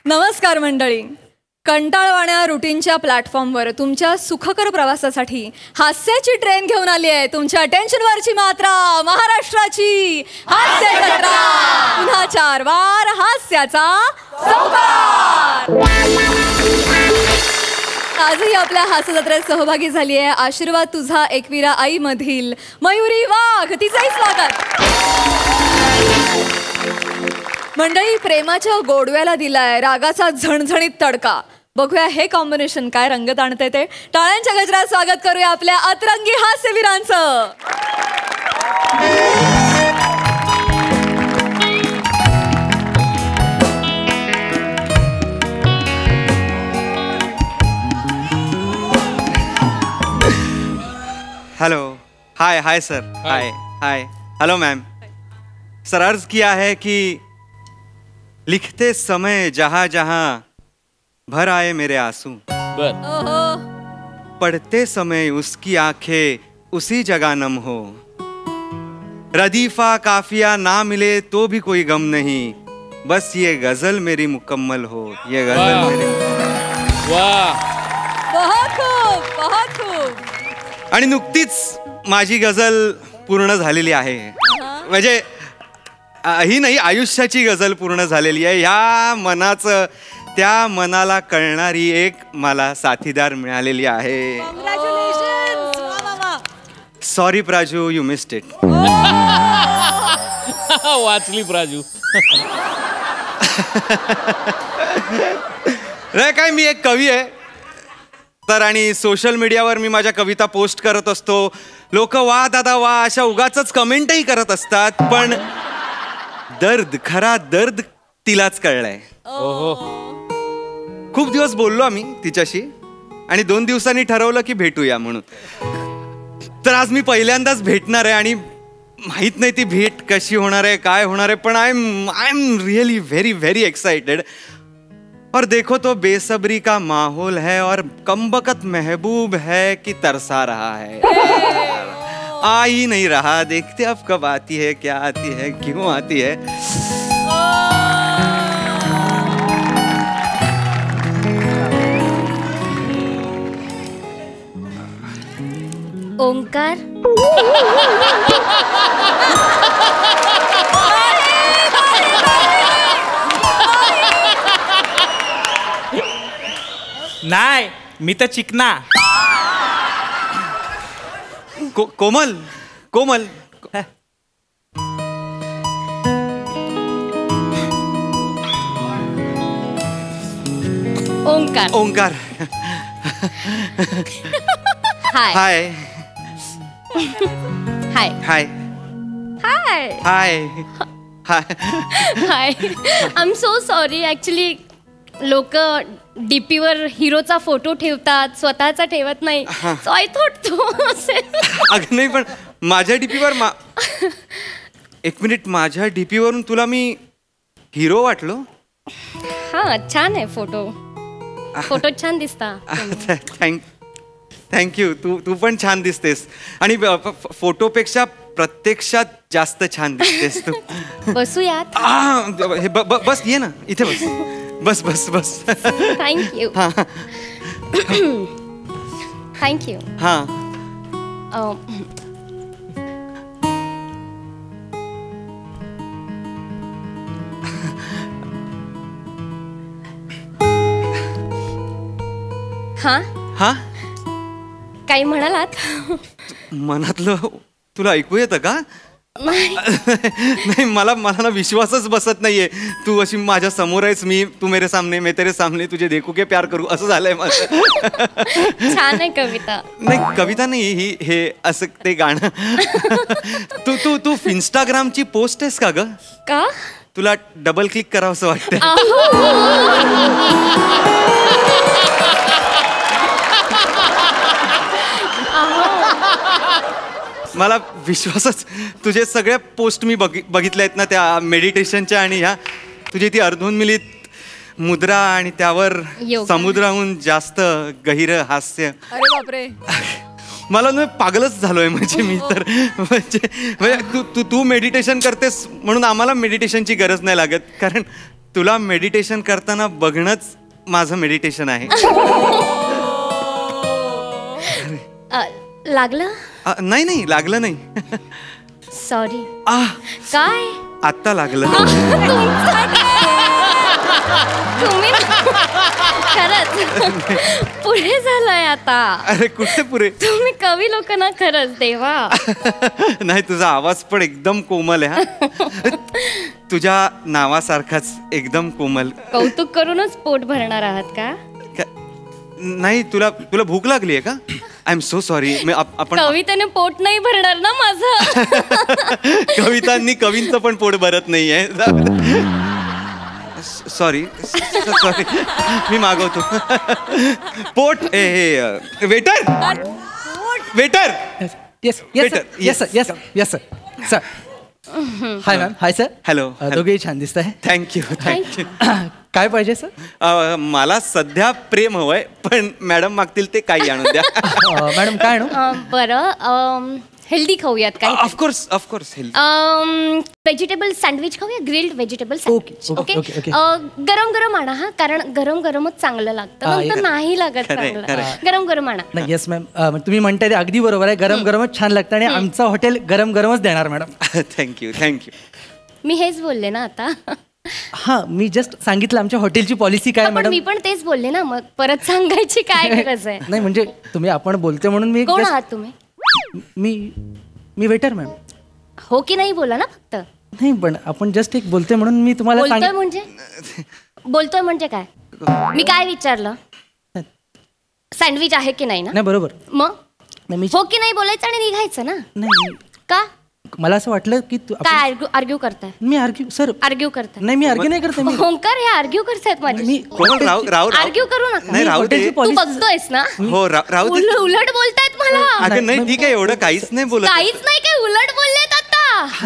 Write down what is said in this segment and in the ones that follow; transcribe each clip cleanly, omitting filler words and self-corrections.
नमस्कार मंडळी. कंटाळवाण्या रुटीनच्या प्लॅटफॉर्मवर तुमच्या सुखकर प्रवासासाठी हास्याची ट्रेन घेऊन आली आहे. तुमच्या टेन्शनवरची मात्रा महाराष्ट्राची हास्य जत्रा. पुन्हा 4 वार हास्याचा सौकार. आजही आपल्या हास्य जत्रेत सहभागी झाली आहे आशीर्वाद तुझा एकविरा आई मधील मयुरी वाघ. तिचंही स्वागत. मंडळी, प्रेमाच्या गोडव्याला दिलाय रागाचा झणझणीत तडका. बघूया हे कॉम्बिनेशन काय रंगत आणते ते. टाळ्यांच्या गजरात स्वागत करूया आपल्या अतरंगी हास्यवीरांचं. हेलो, हाय हाय सर. हाय हाय हेलो मैम. सर, अर्ज किया है कि लिखते समय जहाँ जहाँ भर आए मेरे आंसू, पढ़ते समय उसकी आंखें उसी जगह नम हो. रदीफा काफिया ना मिले तो भी कोई गम नहीं, बस ये गजल मेरी मुकम्मल हो. ये गजल मेरी. वाह, बहुत खूप, बहुत खूप. आणि नुकतीच माझी गजल पूर्ण झालेली आहे. म्हणजे ही नाही, आयुष्याची गजल पूर्ण झालेली आहे. ह्या मनाचं त्या मनाला कळणारी एक मला साथीदार मिळालेली आहे. Sorry Praju, you missed it. वाचली प्राजू. नाही काय, मी एक कवी आहे तर, आणि सोशल मीडियावर मी माझ्या कविता पोस्ट करत असतो. लोक वा दादा वा अशा उगाचच कमेंटही करत असतात, पण दर्द, खरा दर्द तिलाच कळलाय. खूप दिवस बोललो आम्ही तिच्याशी आणि 2 दिवसांनी ठरवलं की भेटूया म्हणून. तर आज मी पहिल्यांदाच भेटणार आहे आणि माहित नाही ती भेट कशी होणार आहे, काय होणार आहे, पण I am really very very excited. और देखो तो बेसब्री का माहौल है और कमबख्त महबूब है कि तरसा रहा है. आ ही नहीं रहा. देखते अब कब आती है, क्या आती है, क्यों आती है. ओंकार, नाही, मी तर चिकना. Komal, Komal. Omkar. Omkar. Hi hi hi hi hi hi hi. Hi. I am so sorry. Actually लोक डीपीवर हिरोचा फोटो ठेवतात, स्वतःचा ठेवत नाही. सो आय थॉट तू असेल. अगं नाही, पण माझ्या डीपीवर एक मिनिट, माझ्या डीपीवरून तुला मी हिरो वाटलो. हा, छान आहे फोटो. फोटो छान दिसता. थँक्यू. तू पण छान दिसतेस आणि फोटोपेक्षा प्रत्यक्षात जास्त छान दिसतेस तू. बसूयात. बस, ये ना इथे बस. बस बस बस. थँक्यू. थँक्यू. हा. हा हा, काही म्हणालात? मनातलं तुला ऐकू येतं का? नाही, मला ना विश्वासच बसत नाहीये. तू अशी माझ्या समोर आहेस, तू मेरे सामने, मैं तेरे सामने, तुझे देखू के प्यार करू, असं झालंय माझं. छान आहे कविता. नाही, कविता नाही, हे असं ते गाणं. तू इंस्टाग्रामची पोस्ट आहेस का ग? का? तुला डबल क्लिक करावं असं वाटतं. मला विश्वासच. तुझे सगळ्या पोस्ट मी बघितल्या आहेत ना, त्या मेडिटेशनच्या, आणि ह्या तुझी ती अर्धोन्मिलित मुद्रा आणि त्यावर समुद्राहून जास्त गहिर हास्य. अरे बापरे. मला ना पागलच झालोय. म्हणजे मी तर म्हणजे तू मेडिटेशन करतेस म्हणून आम्हाला मेडिटेशनची गरज नाही लागत, कारण तुला मेडिटेशन करताना बघणंच माझं मेडिटेशन आहे. लागलं? नाही नाही लागलं नाही. सॉरी. आह, काय? आत्ता लागलं. तुम्ही खरंच पुढे झालाय आता. अरे कुठे पुरे. तुम्ही कवी लोक ना खरंच देवा. नाही तुझा आवाज पण एकदम कोमल आहे. हा तुझ्या नावासारखाच एकदम कोमल. कौतुक करूनच पोट भरणार आहात का? नाही तुला तुला भूक लागली आहे का? I am so sorry. आपण कवितेने पोट नाही भरणार ना माझं. कवितांनी कवींचं पण पोट भरत नाहीये. सॉरी सॉरी मी मागवतो. पोट हे waiter waiter. Yes yes yes yes yes sir. Hi ma'am. Hi sir. Hello. दोघेही छान दिसत आहे. Thank you thank you. काय पाहिजे सर? मला सध्या प्रेम हवंय पण मॅडम मागतील ते काही आणून द्या. मॅडम काय आणू? बरं हेल्दी खाऊयात काय? Of course of course. व्हेजिटेबल सँडविच खाऊया. Grilled vegetable sandwich. Okay, okay. Okay. गरम गरम आणा हा, कारण गरम गरमच चांगलं लागतं. नंतर नाही लागत चांगलं. गरम गरम आणा. नाही येस मॅम. तुम्ही म्हणताय ते अगदी बरोबर आहे. गरम गरमच छान लागतं आणि आमचं हॉटेल गरम गरमच देणार मॅडम. Thank you thank you. मी हेच बोलले ना आता. हां मी जस्ट सांगितलं आमच्या हॉटेलची पॉलिसी काय पण मॅडम. मी पण तेच बोलले ना, मग परत सांगायची काय गरज आहे? नाही म्हणजे तुम्ही आपण बोलते म्हणून मी कोण just- आहात तुम्ही? मी वेटर मॅम. हो की नाही बोला ना फक्त. नाही पण आपण जस्ट एक बोलते म्हणून मी तुम्हाला बोलतोय म्हणजे काय? मी काय विचारलं? सँडविच आहे की नाही ना? नाही बरोबर. मग नाही मी हो की नाही बोलायचं आणि निघायचं ना. नाही का मला असं वाटलं की काय आर्ग्यू करताय? मी आर्ग्यू सर. आर्ग्यू करताय? नाही मी आर्ग्यू नाही करते. मी ओंकार हे आर्ग्यू करतायत माझी. मी कोमल राव राव आर्ग्यू करू नका. नाही राहू दे. हॉटेलची तू policy- बघतोयस ना? हो राहू दे. उलट बोलतायत मला. अगं नाही ठीक आहे एवढं काहीच नाही बोलत. काहीच नाही, काय उलट बोललेत आता.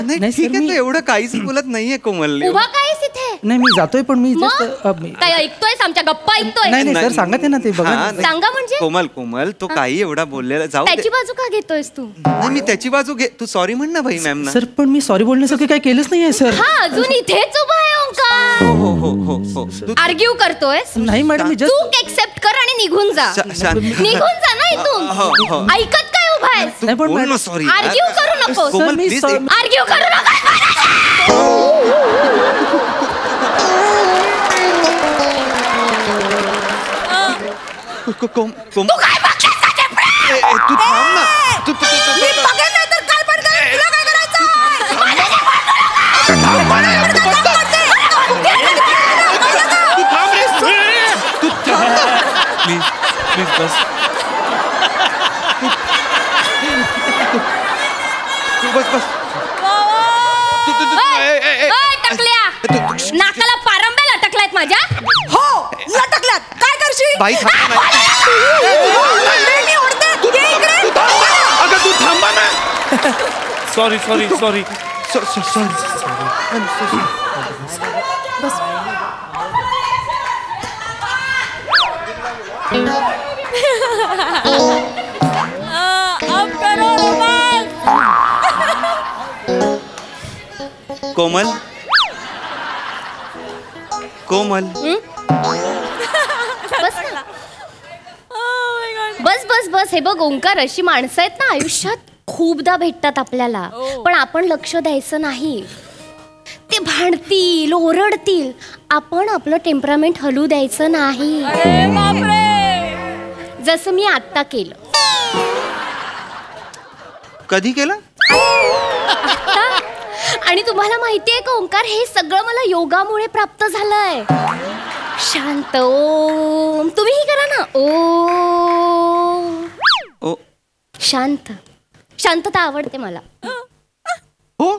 नाही नाही, ठीक सर, आहे मी- तू एवढं काहीच बोलत नाहीये कोमल. उभा कायस इथे? नाही मी जातोय पण मी मग just, काय ऐकतोयस? आमच्या गप्पा ऐकतोय? नाही नाही सर सांगते ना ते बघा हा, ना. नाही. सांगा म्हणजे? कोमल कोमल तो काही एवढा बोललेला जाऊ दे. त्याची बाजू का घेतोयस तू? नाही मी त्याची बाजू घे. तू सॉरी म्हण ना भाई मॅम ना. सर पण मी सॉरी बोलण्यासारखं काही केलंच नाहीये सर. हा अजून इथेच उभा आहे ओंकार. हो हो हो हो तू आर्ग्यू करतोयस? नाही मॅडम मी जस्ट चूक एक्सेप्ट कर आणि निघून जा. शांत. निघून जा ना इथून. हो, हो. ऐकत काय उभा आहेस? नाही पण बोल ना मॅडम- सॉरी. आर्ग्यू करू नकोस. कोमल सर, मी प्लीज सॉरी- आर्ग्यू करू नका. तू काय तू थांब ना. तू प्लीज प्लीज बस. बस बस. टकल्या नाकाला पारंब्या लटकलायत माझ्या. हो लटकल्यात. काय करशील? बाई थांबा ना. अगं तू थांबा ना. Sorry sorry sorry. Komal Komal बस ना. बस बस बस. हे बघ ओंकार, अशी माणसं आहेत ना आयुष्यात खूपदा भेटतात आपल्याला, पण आपण लक्ष द्यायचं नाही. ते भांडतील, ओरडतील, आपण आपलं टेम्परामेंट हलू द्यायचं नाही. जसं मी आत्ता केलं. कधी केलं? आणि तुम्हाला माहितीये का ओंकार, हे सगळं मला योगामुळे प्राप्त झालंय. शांत ओम. तुम्हीही करा ना. ओम. ओ शांत. शांतता आवडते मला. हो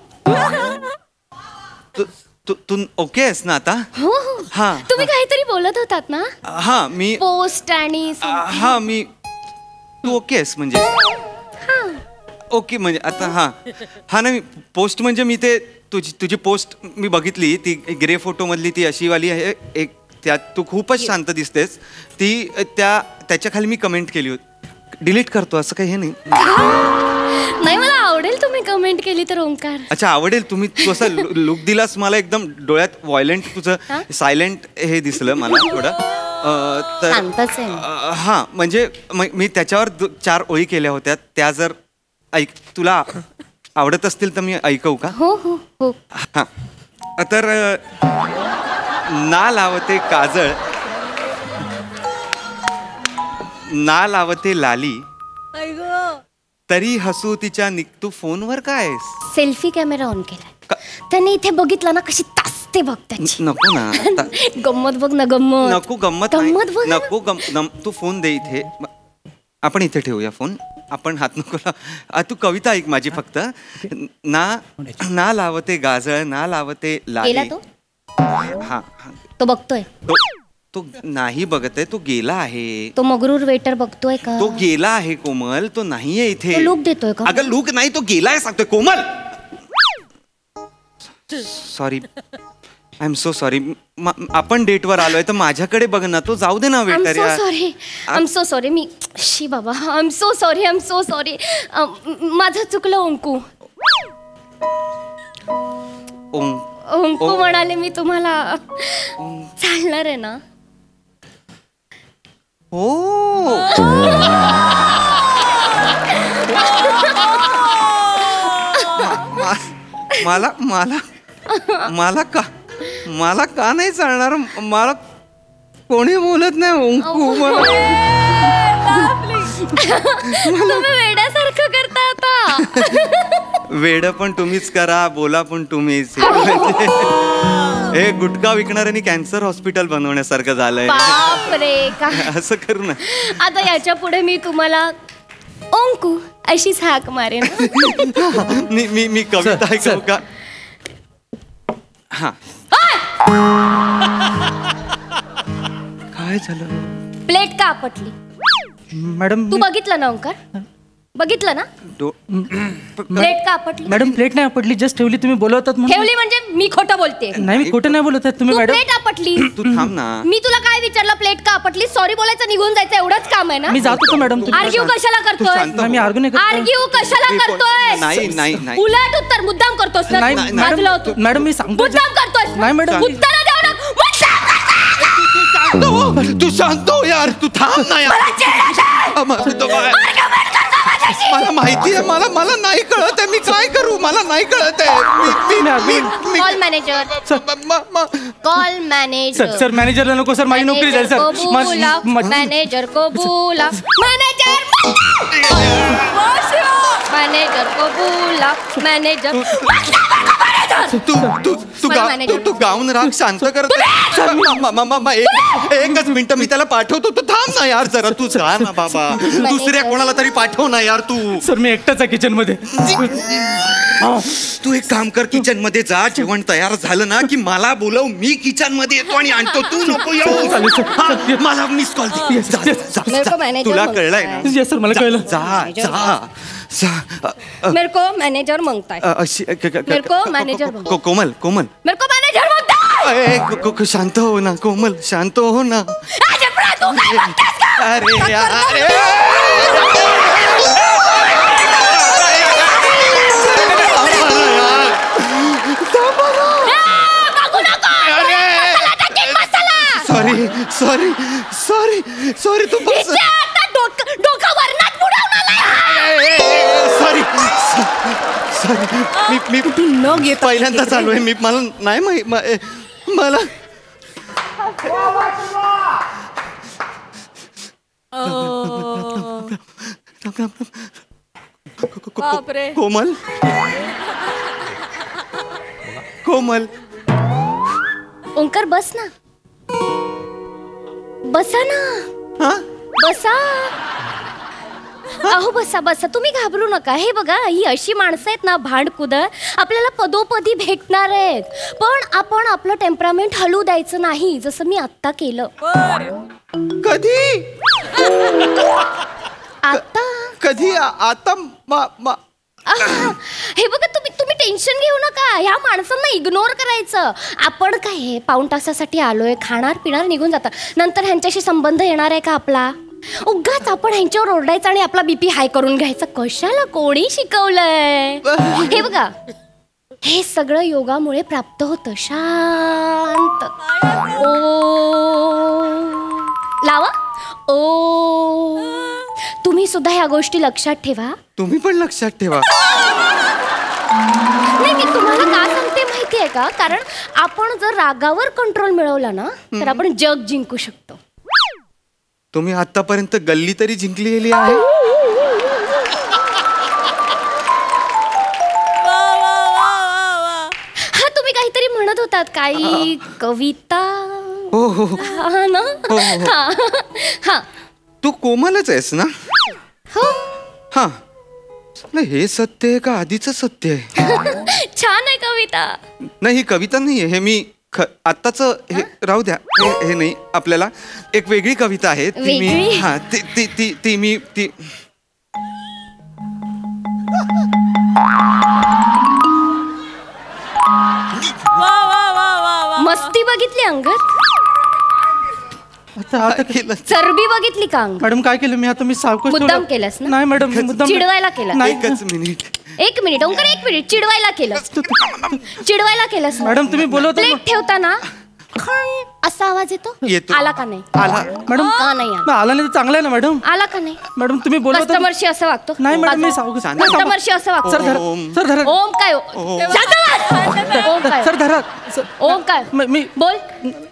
तू ओके आहेस ना आता? हो हो. हा. तुम्ही काहीतरी बोलत होतात ना? हा मी पोस्ट आणि हा मी तू ओके आहेस म्हणजे? ओके म्हणजे आता हा हा नाही पोस्ट म्हणजे मी ते तुझी पोस्ट मी बघितली, ती ग्रे फोटो मधली ती अशी वाली आहे एक, त्यात तू खूपच शांत दिसतेस. ती त्याच्या खाली मी कमेंट केली होती. डिलीट करतो असं काही हे नाही. नाही, मला आवडेल आवडेल तुम्ही कमेंट केली तर ओंकार. अच्छा आवडेल. तू असा लुक दिलास मला एकदम डोळ्यात व्हायलेंट तुझं सायलेंट हे दिसलं मला थोडं. तर शांतच आहे. हा म्हणजे मी त्याच्यावर 4 ओळी केल्या होत्या त्या जर तुला आवडत असतील तर मी ऐकवू का? हो हो हो. हा तर ना लावते काजळ ना लावते लाली तरी हसू तिच्या निघतू फोनवर काय सेल्फी कॅमेरा ऑन केलाय त्याने. इथे बघितलं ना कशी तासते बघ त्याची. नको ना गंमत बघ ना गंमत. नको गंमत गंमत बघ ना. नको तू फोन दे इथे. आपण इथे ठेवूया फोन. आपण हात नको तू कविता ऐक माझी फक्त. ना लावते गाजळ ना लावते लाली. तो हा तो बघतोय. तो नाही बघत आहे. तो गेला आहे. तो मगरूर वेटर बघतोय का? तो गेला आहे कोमल. तो नाहीये इथे. लूक देतोय का? अगं लूक नाही तो गेलाय सांगतोय Komal. Sorry I am so sorry. आपण डेटवर आलोय तर माझ्याकडे बघ ना. तो जाऊ दे ना waiter. I am so sorry. Me she बाबा आय एम सो सॉरी. माझं चुकलं ओंकू. ओंकू म्हणाले मी तुम्हाला. चालणार आहे ना? हो मला का नाही चालणार? मला कोणी बोलत नाही ओंकू. तुम्ही वेड्यासारखं करता आता. वेड पण तुम्हीच करा बोला पण तुम्हीच. हे गुटखा विकणाऱ्यांनी कॅन्सर हॉस्पिटल बनवण्यासारखं झालंय. बापरे काय असं करू ना. आता याच्या पुढे मी तुम्हाला ओंकू अशीच हाक मारेन. मी कविता ऐकू का? हा काय झालं? प्लेट का आपटली? मॅडम तू बघितलं ना ओंकार? बघितलं ना? प्लेट का आपटली? मॅडम प्लेट नाही आपटली. जस्ट ठेवली. तुम्ही बोलवतात म्हणून. ठेवली म्हणजे मी खोटं बोलते? नाही मी खोटं नाही बोलत आहे. तुम्ही तू मॅडम प्लेट आपटली. तू थांब ना. मी तुला काय विचारलं? प्लेट का आपटली? सॉरी बोलायचं निघून जायचं एवढंच काम आहे ना? मी जात होतो मॅडम. आर्ग्यू कशाला करतोय? नाही मी आर्ग्यू नाही करत. आर्ग्यू कशाला करतोय? नाही उलट उत्तर मुद्दाम करतोस ना? नाही बाजूला होतो. मॅडम मी सांगतो. मुद्दाम करतोस. नाही मॅडम. उत्तर द्यावं ना. तू सांगतो यार. तू थांब ना यार. मला माहिती आहे. मला नाही कळत आहे. मी काय करू? मला नाही कळत आहे. Call manager. Call manager. Sir मॅनेजरला नको सर. माझी नोकरी जाईल सर. मॅनेजर को बोला. मॅनेजर को बोला. मॅनेजर तू गाऊन राग शांत करत. एकच मिनिट मी त्याला पाठवतो. तू थांब ना यार जरा. तू जा ना बाबा. दुसऱ्या कोणाला तरी पाठव ना यार तू. सर मी एकटाच आहे किचन मध्ये. तू एक काम कर किचन मध्ये जा. जेवण तयार झालं ना की मला बोलव. मी किचन मध्ये येतो आणि आणतो. तू नको येऊ. मला मिस कॉल दे. तुला कळलंय ना? येस सर मला कळलं. जा जा मेरे को मैनेजर मांगता है. मेरे को मैनेजर कोमल कोमल मेरे को मैनेजर मांगता है. शांत हो ना कोमल. शांत हो ना. अरे यार सॉरी सॉरी सॉरी सॉरी. तू डोका वरनात बुडवणार. Sorry sorry. मी पहिल्यांदा चालू आहे. मी मला नाही मला कोमल कोमल. ओंकार बस ना. बसा ना. बसा. अहो बसा बसा. तुम्ही घाबरू नका. हे बघा ही अशी माणसं आहेत ना भांडकुद आपल्याला पदोपदी भेटणार आहेत. पण आपण आपलं टेम्परामेंट हलू द्यायचं नाही. जसं मी आत्ता केलं. कधी आता कधी आता हे बघा तुम्ही टेन्शन घेऊ नका. ह्या माणसांना इग्नोर करायचं. आपण काय पाऊण तासासाठी आलोय. खाणार पिणार निघून जातात. नंतर ह्यांच्याशी संबंध येणार आहे का आपला? उगाच आपण ह्यांच्यावर ओरडायचं आणि आपला बीपी हाय करून घ्यायचा. कशाला? कोणी शिकवलंय? हे बघा, हे सगळं योगामुळे प्राप्त होतं. शांत. ओ लावा. ओ तुम्ही सुद्धा ह्या गोष्टी लक्षात ठेवा. तुम्ही पण लक्षात ठेवा. नाही, मी तुम्हाला का सांगते माहिती आहे का? कारण आपण जर रागावर कंट्रोल मिळवला ना तर आपण जग जिंकू शकतो. तुम्ही आतापर्यंत गल्ली तरी जिंकलेली आहे. हा, तुम्ही काहीतरी म्हणत होतात, काही कविता. हो हो हा ना. हो, हो. हा, हा. तू कोमलच आहेस ना? हो. हा. नाही, हे सत्य आहे का आधीच सत्य आहे? छान आहे कविता. नाही, ही कविता नाहीये. हे मी आत्ताच हे राहू द्या. हे नाही, आपल्याला एक वेगळी कविता आहे ती मी वेगळी? हा ती ती ती ती मी ती मस्ती बघितली अंगात? आता केलं. चरबी बघितली का अंगात? मॅडम काय केलं मी आता? मी सावकाश मुद्दाम ठेवलं. केलंस ना? नाही मॅडम, मी मुद्दाम चिडवायला केलं? नाही. एकच मिनिट. एक मिनिट ओंकार, एक मिनिट. चिडवायला केलं? चिडवायला केलंस ना? मॅडम तुम्ही बोलवता प्लेट ठेवताना असा आवाज येतो? येतो. आला का नाही? आला. मॅडम का नाही आला? आला नाही तर चांगलं आहे ना मॅडम. आला का नाही? मॅडम तुम्ही बोलवता. कस्टमरशी असं वागतो? नाही मॅडम, मी सावकाश. कस्टमरशी असं वागतो? सर धरा. सर धरा. ओम काय? शांत बस. ओम काय? सर धरा. ओम काय? मी बोल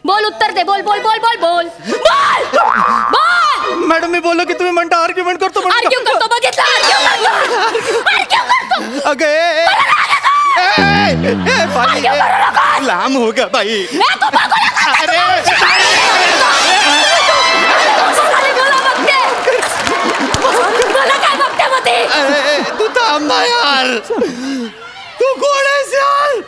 बोल, उत्तर दे. बोल बोल बोल बोल बोल बोल बोल. मॅडम मी बोललो की तुम्ही म्हणता आर्ग्युमेंट करतो म्हणून. आर्ग्यू करतो, बघितलं? आर्ग्यू करतो. अगं बाई, लांब हो ग बाई. अरे मला काय बघते मग ते? तू थांब ना यार. तू कोण आहेस यार?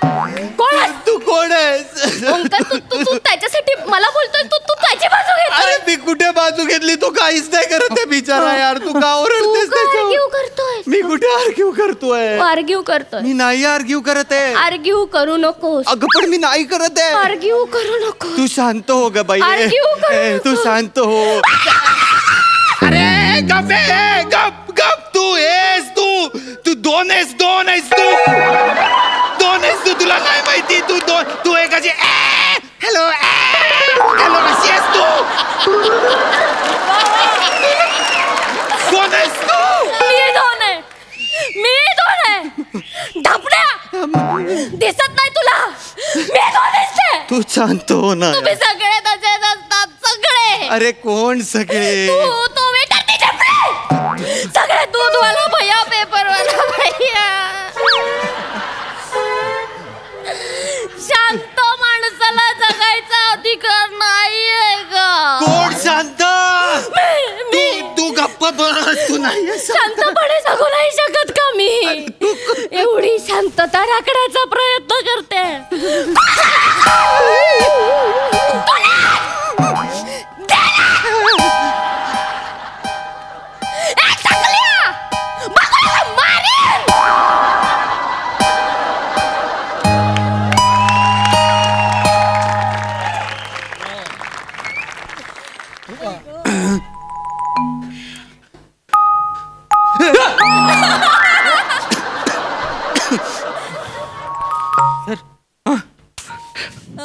कोण आहेस? तू कोण आहेस? ओंकार, तू तू तू त्याच्यासाठी मला बोलतोय, तू तू त्याची बाजू अरे घेतोय. मी कुठे बाजू घेतली? तू काहीच नाही करत आहे बिचारा यार. तू का ओरडतेस तू आर्ग्यू त्याच्यावर? करतोय. मी कुठे आर्ग्यू करतोय? आर्ग्यू करतोय. मी नाही आर्ग्यू करत आहे. आर्ग्यू करू नकोस. अगं पण मी नाही करत आहे. आर्ग्यू करू नको. तू शांत हो ग बाई. Argue करू तू नको. शांत हो. अरे गप आहे, गप गप. तू आहेस तू दोन आहेस तू तुला नाही माहिती. तू एकाची हॅलो हॅलो अशी आहेस तू. कोण आहेस तू? मी दोन आहे. ढापण्या दिसत नाही तुला? मी दोन दिसते. तू शांत हो ना. तुम्ही सगळे तसेच असतात, सगळे. अरे कोण सगळे? तू वेटर ढापणे सगळे. दूधवाला भैया, पेपरवाला भैया. शांत माणसाला जगायचा अधिकार नाहीये का? कोण शांत? मी तू गप्प बस. तू नाही आहेस. शांतपणे जगू नाही शकत का मी? एवढी शांतता राखण्याचा प्रयत्न करते.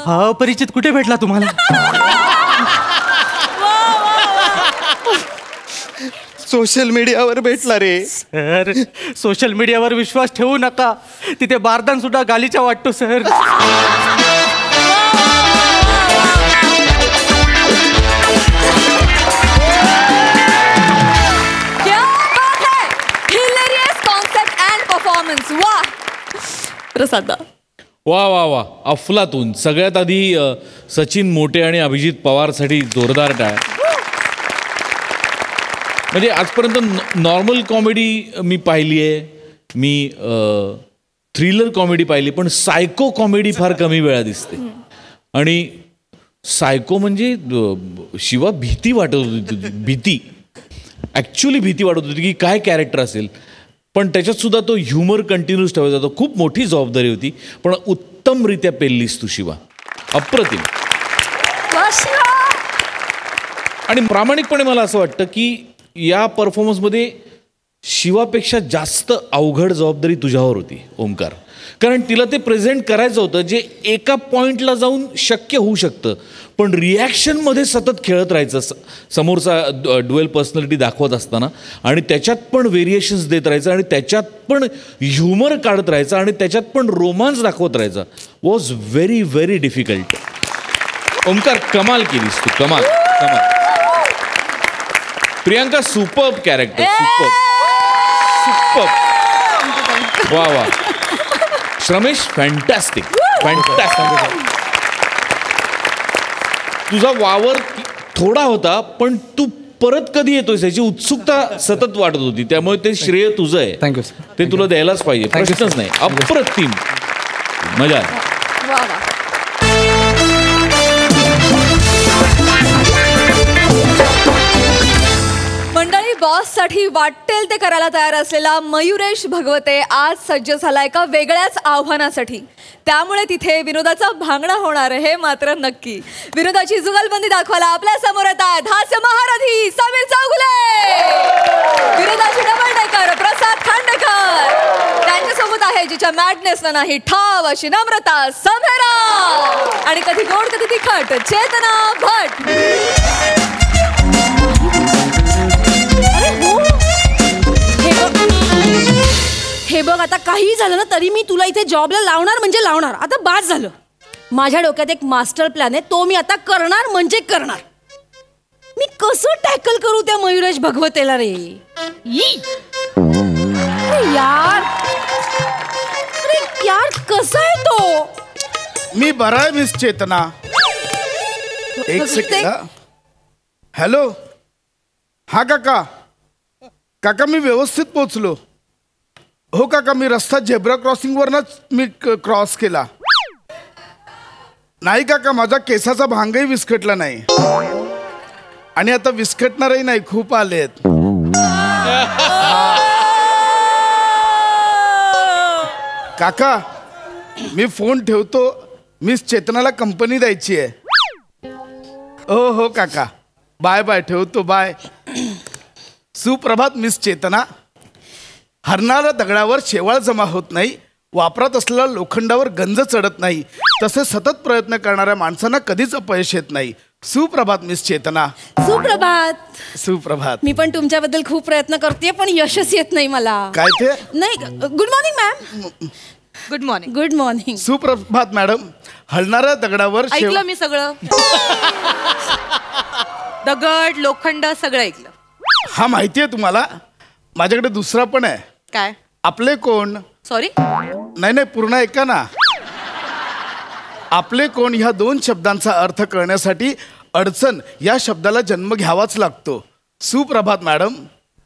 हा अपरिचित कुठे भेटला तुम्हाला? सोशल मीडियावर भेटला रे. सर सोशल मीडियावर विश्वास ठेवू नका. तिथे बारदान सुद्धा गालीचा वाटतो sir. Hilarious concept and performance. वा प्रसादा. वा वा वा, अफलातून. सगळ्यात आधी सचिन मोटे आणि अभिजित पवारसाठी जोरदार टाळ्या. म्हणजे आजपर्यंत नॉर्मल कॉमेडी मी पाहिली आहे, मी थ्रिलर कॉमेडी पाहिली, पण सायको कॉमेडी फार कमी वेळा दिसते. आणि सायको म्हणजे शिवा भीती वाटत होती. भीती ॲक्च्युली भीती वाटत होती की काय कॅरेक्टर असेल, पण त्याच्यात सुद्धा तो ह्युमर कंटिन्यूस ठेवायचा होता. खूप मोठी जबाबदारी होती, पण उत्तमरित्या पेललीस तू शिवा. अप्रतिम. आणि प्रामाणिकपणे मला असं वाटतं की या परफॉर्मन्समध्ये शिवापेक्षा जास्त अवघड जबाबदारी तुझ्यावर होती ओमकार. कारण तिला ते प्रेझेंट करायचं होतं जे एका पॉइंटला जाऊन शक्य होऊ शकतं, पण रिॲक्शनमध्ये सतत खेळत राहायचं समोरचा ड्युएल पर्सनॅलिटी दाखवत असताना, आणि त्याच्यात पण व्हेरिएशन्स देत राहायचं, आणि त्याच्यात पण ह्युमर काढत राहायचं, आणि त्याच्यात पण रोमांस दाखवत राहायचा. Was very very difficult. Omkar कमाल केलीस तू, कमाल कमाल. Priyanka superb character, superb superb. वा वा. श्रमेश फॅन्टॅस्टिक फॅन्टॅस्टिक. तुझा वावर थोडा होता, पण तू परत कधी येतोयस याची उत्सुकता सतत वाटत होती, त्यामुळे ते श्रेय तुझं आहे. Thank you sir. ते तुला द्यायलाच पाहिजे, प्रश्नच नाही. अप्रतिम, मजा आली. वा वा. मंडळी, बॉससाठी वाटेल ते करायला तयार असलेला मयुरेश भगवते आज सज्ज झाला एका वेगळ्याच आव्हानासाठी. त्यामुळे तिथे विनोदाचा भांगडा होणार हे मात्र नक्की. विनोदाची जुगलबंदी दाखवायला आपल्या समोर येत आहेत हास्य महारथी समीर चौगुले, विनोदाची डबल डेकर प्रसाद खांडेकर, त्यांच्यासोबत आहे जिच्या मॅडनेसला नाही ठाव अशी नम्रता सभेरा, आणि कधी गोड कधी तिखट चेतना भट. हे बघ, आता काही झालं ना तरी मी तुला इथे जॉबला लावणार म्हणजे लावणार. आता बास झालं. माझ्या डोक्यात एक मास्टर प्लॅन आहे, तो मी आता करणार म्हणजे करणार. मी कसं टॅकल करू त्या मयुरेश भगवतेला रे? यार, अरे यार, कसा आहे तो? मी बरा आहे मिस चेतना. एक सेकंड. हॅलो. हा काका. काका मी व्यवस्थित पोचलो. हो काका, मी रस्ता झेब्रा क्रॉसिंगवरनच मी क्रॉस केला. नाही काका, माझा केसाचा भांगही विस्कटला नाही, आणि आता विस्कटणारही नाही, खूप आलेत. काका मी फोन ठेवतो, मिस चेतनाला कंपनी द्यायची आहे. हो हो काका, बाय बाय, ठेवतो, बाय. सुप्रभात मिस चेतना. हरणाऱ्या दगडावर शेवाळ जमा होत नाही, वापरात असलेल्या लोखंडावर गंज चढत नाही, तसे सतत प्रयत्न करणाऱ्या माणसांना कधीच अपयश येत नाही. सुप्रभात मिस चेतना. सुप्रभात. सुप्रभात. मी पण तुमच्याबद्दल खूप प्रयत्न करते, पण यशच येत नाही मला. काय ते? नाही. Good morning ma'am. Good morning. Good morning. सुप्रभात मॅडम. हलणाऱ्या दगडावर ऐकलं मी सगळं. दगड लोखंड सगळं ऐकलं. हा माहिती आहे तुम्हाला. माझ्याकडे दुसरा पण आहे. काय? आपले कोण. सॉरी. नाही नाही, पूर्ण ऐका ना. आपले कोण ह्या दोन शब्दांचा अर्थ कळण्यासाठी अडचण या शब्दाला जन्म घ्यावाच लागतो. सुप्रभात मॅडम.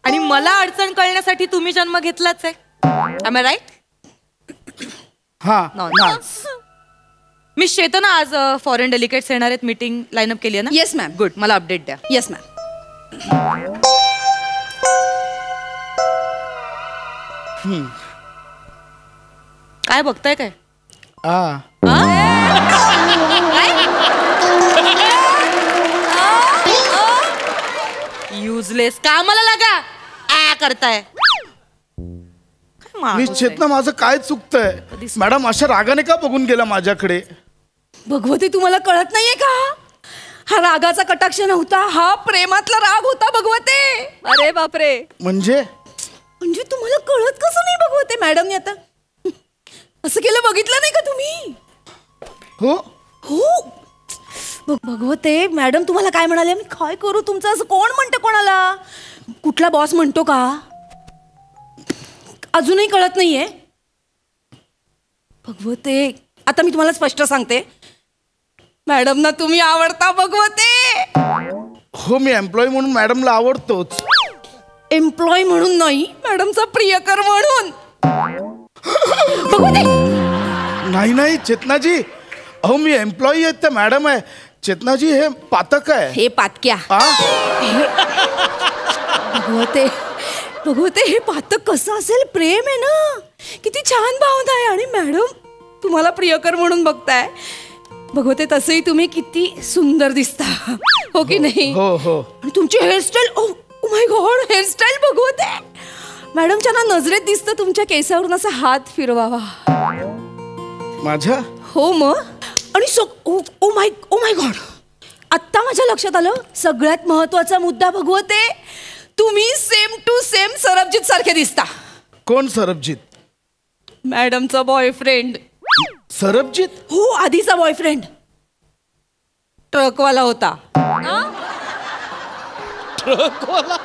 आणि मला अडचण कळण्यासाठी तुम्ही जन्म घेतलाच आहे. Am I right? हा. मिस चेतना, आज फॉरेन डेलिगेट्स येणार आहेत, मीटिंग लाईनअप केली आहे ना? Yes ma'am. गुड. मला अपडेट द्या. Yes ma'am. काय बघताय काय? युजलेस. कामाला लागा. करताय. मिस चेतना, माझं काय चुकतंय? मॅडम अशा रागाने का बघून गेला माझ्याकडे? भगवती, तुम्हाला कळत नाहीये का? हा रागाचा कटाक्ष नव्हता, हा प्रेमातला राग होता भगवते. अरे बापरे. म्हणजे तुम्हाला कळत कसं नाही भगवते? मॅडमने आता असं केलं, बघितलं नाही का तुम्ही? हो हो भगवते, मॅडम तुम्हाला काय म्हणाले? मी काय करू तुमचं? असं कोण म्हणतं कोणाला? कुठला बॉस म्हणतो का? अजूनही कळत नाहीये भगवते. आता मी तुम्हाला स्पष्ट सांगते, मॅडम ना तुम्ही आवडता भगवते. हो, मी एम्प्लॉई म्हणून मॅडमला आवडतोच. एम्प्लॉय म्हणून नाही, मॅडमचा प्रियकर म्हणून. भगवते. नाही नाही चेतनाजी, अहो मी एम्प्लॉई आहे, त्या मॅडम आहे. चेतनाजी हे पातक आहे. हे पातक्या. भगवते भगवते, हे पातक कसं असेल? प्रेम आहे ना, किती छान भावना आहे. आणि मॅडम तुम्हाला प्रियकर म्हणून बघताय. भगवते, तसंही तुम्ही किती सुंदर दिसता. हो की नाही? हो हो. आणि तुमची hairstyle, oh my God, hairstyle भगवते. मॅडमच्या ना नजरेत दिसतं तुमच्या केसावरून असा हात फिरवावा. माझ्या हो मग. आणि ओ माय गॉड, आत्ता माझ्या लक्षात आलं सगळ्यात महत्वाचा मुद्दा भगवते. तुम्ही सेम टू सेम सरबजीत सारखे दिसता. कोण सरबजीत? मॅडमचा बॉयफ्रेंड. सरबजीत? हो, आधीचा बॉयफ्रेंड ट्रकवाला होता. ट्रकवाला?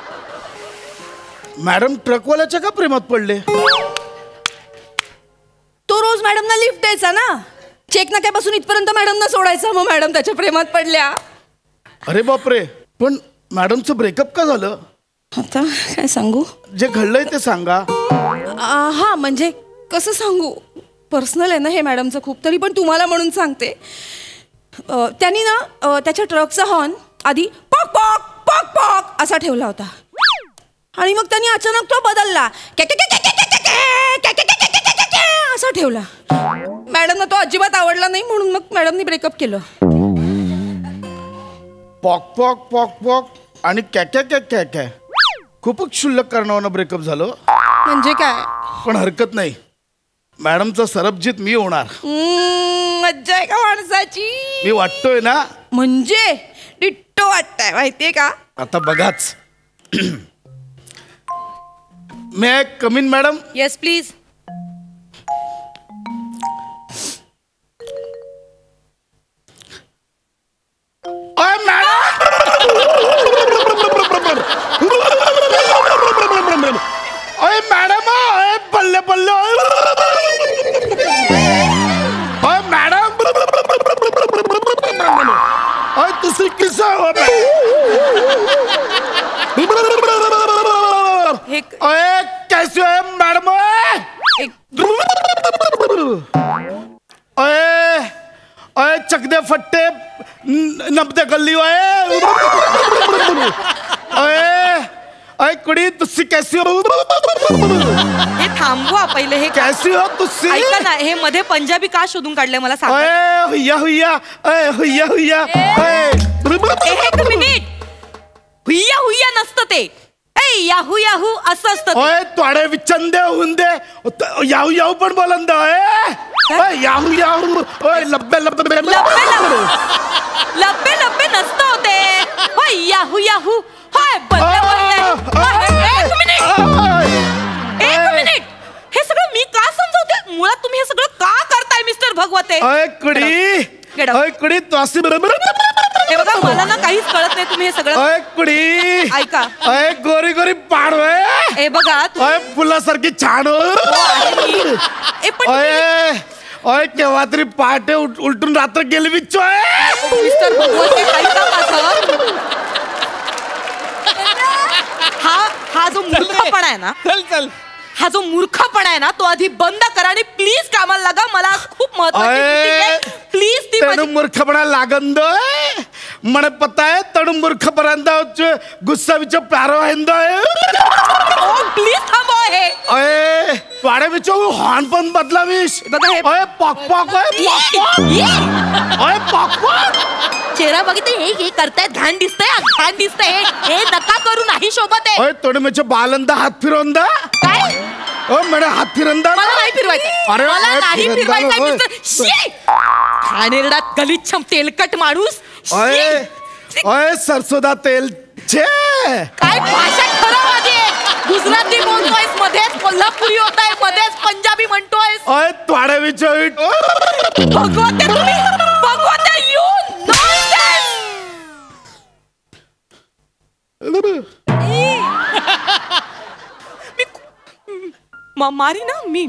मॅडम ट्रकवाल्याच्या का प्रेमात पडले? तो रोज मॅडमना लिफ्ट द्यायचा ना, चेक नाक्यापासून इथपर्यंत मॅडमना सोडायचा. मग मॅडम त्याच्या प्रेमात पडल्या. अरे बापरे. पण मॅडमचं ब्रेकअप का झालं? आता काय सांगू? जे घडलंय ते सांगा. हा म्हणजे कसं सांगू, पर्सनल आहे ना हे मॅडमचं खूप. तरी पण तुम्हाला म्हणून सांगते. त्यांनी ना त्याच्या ट्रकचा हॉर्न आधी पॉक पॉक पॉक पॉक असा ठेवला होता. आणि मग त्यांनी अचानक तो बदलला, असा ठेवला. मॅडमना तो अजिबात आवडला नाही, म्हणून मग मॅडमनी ब्रेकअप केलं. पॉक पॉक पॉक पॉक आणि कॅ खूपच क्षुल्लक कारणावरनं ब्रेकअप झालं. म्हणजे काय? पण हरकत नाही, मॅडमचा सरबजीत मी होणार. मज्जा आहे का माणसाची? मी वाटतोय ना? म्हणजे डिट्टो वाटतंय, माहितीये का? आता बघाच. May I come in madam? Yes please. अरे मॅडम, पल्ले पल्ले. मॅडम दुसरी किस कैसे है मॅडम? अरे चकदे फट्टे नबदे गल्ली. अरे कुड़ी तुझी कैसी हो? हे थांबवा पहिले. हे कैसी हो तुझी? ऐका ना, हे मध्ये पंजाबी का शोधून काढले मला सांगा. हुया हुया हुया हुया. एक मिनिट, हुया हुया नसतं ते, याहू याहू असं असतं. ओए तोडे विचंदे हुंदे याहू याहू पण बोलंद. Yahoo Yahoo. ओए लब्बे लब्बे लब्बे लब्बे लब्बे नसतं होते. Yahoo Yahoo. एक मिनिट, हे सगळं मी का समजवते? मुळात तुम्ही हे सगळं का करताय मिस्टर भगवते? कुडी तो अशी बरोबर. हे बघा, मला ना काहीच कळत नाही. तुम्ही हे सगळं कुडी ऐका. गोरी गोरी पाडवे. हे बघा, फुलासारखी छान हो. ओय केव्हा तरी पहाटे उलटून रात्र गेली बिच्चोय. मिस्टर भगवते, ऐका माझं. हा जो मूर्खपणा आहे ना, हा जो मूर्खपणा आहे ना, तो आधी बंद करा आणि प्लीज कामाला लागा. मला खूप महत्त्वाची प्लीज. ती तेणु मूर्खपणा लागंद मने पता है. तेणु मूर्खपणा गुस्सा विच प्यारो हिंद. प्लीज थांबव हे. अय वाडे विच हॉर्न पण बदलावीस. बघा हे. अय पॉक पॉक. अय पॉक पॉक. चेहरा बघितले हे करतायत. घाण दिसतंय, घाण दिसतंय. हे नका करू, नाही शोभत आहे. अय तोडे मेचे बालंदा हात फिरवंदा. काय? ओ मॅडम हात फिरंदा. मला नाही फिरवायचं. अरे मला नाही फिरवायचं मिस्टर. घाणेरडा गलिच्छम तेलकट माणूस. ओए ओए सरसोदा तेल छे. काय भाषा खरं माझी. गुजराती बोलतोयस, मध्येच कोल्हापुरी होताय, मध्येच पंजाबी म्हणतोयस. ओए तोडे विच भगवते तुम्ही, भगवते यू नॉनसेन्स. मारी ना मी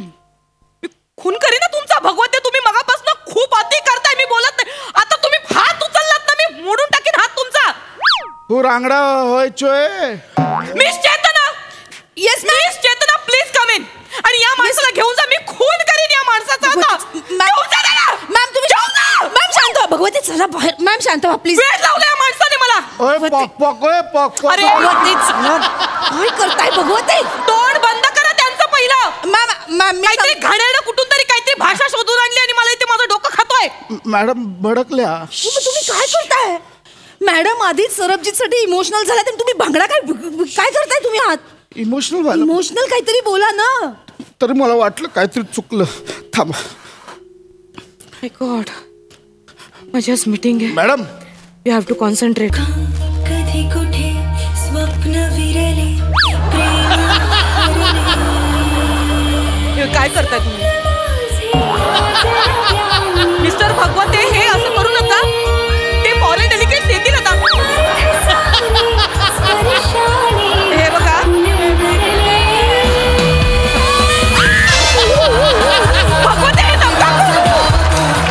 खून करी ना तुमचा. भगवते तुम्ही मगापासून खूप अति करताय. मी बोलत नाही. आता तुम्ही हात उचललात ना, मी मोडून टाकीन हात तुमचा. तू रांगडा होय चोय. Miss Chetna. Yes miss Chetna, please come in. आणि या माणसाला घेऊन जा. मी खून करीन या माणसाचा आता. मॅम तुम्ही मॅम शांत व्हा. भगवती चला बाहेर. मॅम शांत व्हा प्लीज. वेळ लावला या माणसाने मला. ओए पॉक पॉक. ओए पॉक पॉक. अरे काय करताय भगवती? तोंड बंद करा त्यांचं पहिलं. मॅम मॅम काहीतरी घाणेरडं कुठून तरी काहीतरी भाषा शोधून आणली आणि मला इथे माझं डोकं खातोय. मॅडम भडकल्या. तुम्ही काय करताय? मॅडम आधीच सरबजीतसाठी इमोशनल झाला तर तुम्ही भांगडा काय करताय तुम्ही आहात इमोशनल झालं इमोशनल काहीतरी बोला ना. तरी मला वाटलं काहीतरी चुकलं. थांबा. माय गॉड माझी आज मीटिंग आहे madam you have to concentrate. कधी कुठे स्वप्न विरले काय करताय तुम्ही मिस्टर भगवते हे असं करू नका. ते फॉरेन डेलिगेट्स येतील आता. हे बघा भगवते हे नका करू.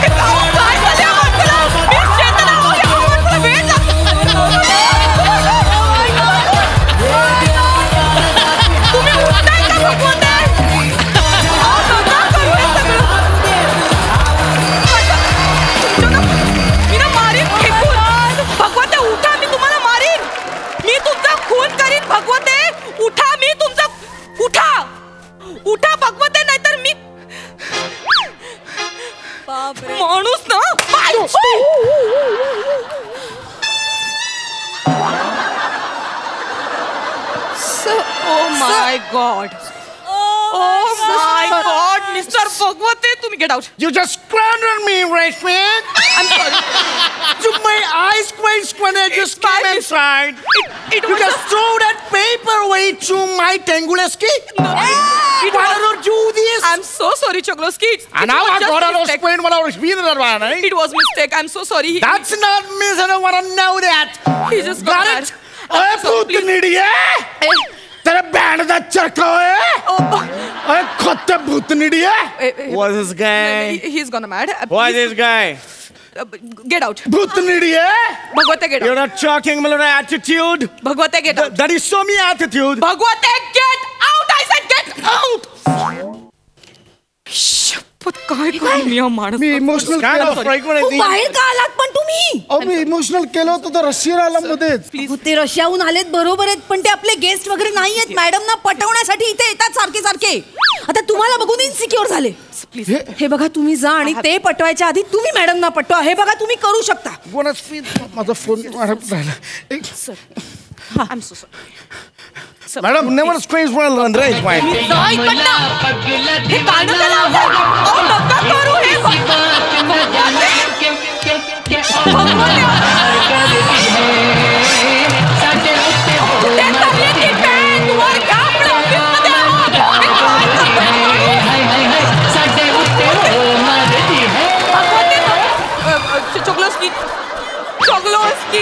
हे काय झालं या माणसाला? मी चेतना आहो, या माणसाला वेळ लागतो. तुम्ही उठताय का भगवते? भगवते उठा मी तुम्हाला मारीन. मी तुमचा खून करीन. भगवते उठा मी तुमचा उठा उठा भगवते नाहीतर मी माणूस ना. Oh my God Oh my God, Mr. Bhagwate, तुम्ही get out. You just squandered me, Rashmi. I'm sorry. My eyes quite squandered. Just came inside. It You was just threw that paperweight to my Tenguleski. Why don't you do this? I'm so sorry, Chogloski. And now I got to explain what I was feeling that one, right? It was mistake. I'm so sorry. That's not miss. I don't want to know that. He just got it. Hey, भूतनीडिये! तेरा band दा चरखा है? अरे खत्ते भूतनीडिये! What's this guy? He's gonna mad. What's this guy? Get out. भूतनीडिये! Bhagwate, get out. You're not talking about attitude. Bhagwate, get out. That is so me attitude. Bhagwate, get out! I said get out. शपथ काय करून या माणूस. मी emotional बाहेर का आलात पण तुम्ही? मी इमोशनल केलं होतं तर रशिया आला मध्येच. ते रशियाहून आलेत बरोबर आहेत पण ते आपले गेस्ट वगैरे नाही आहेत. मॅडम ना पटवण्यासाठी इथे येतात सारखे सारखे. आता तुम्हाला बघून इन्सिक्युअर झाले. हे बघा तुम्ही जा आणि ते पटवायच्या आधी तुम्ही मॅडम ना पटवा. हे बघा तुम्ही करू शकता. माझा फोन राहिला. I'm so sorry. Madam, never screams for a race wine. हे गाणं त्याला अहो नका करू हे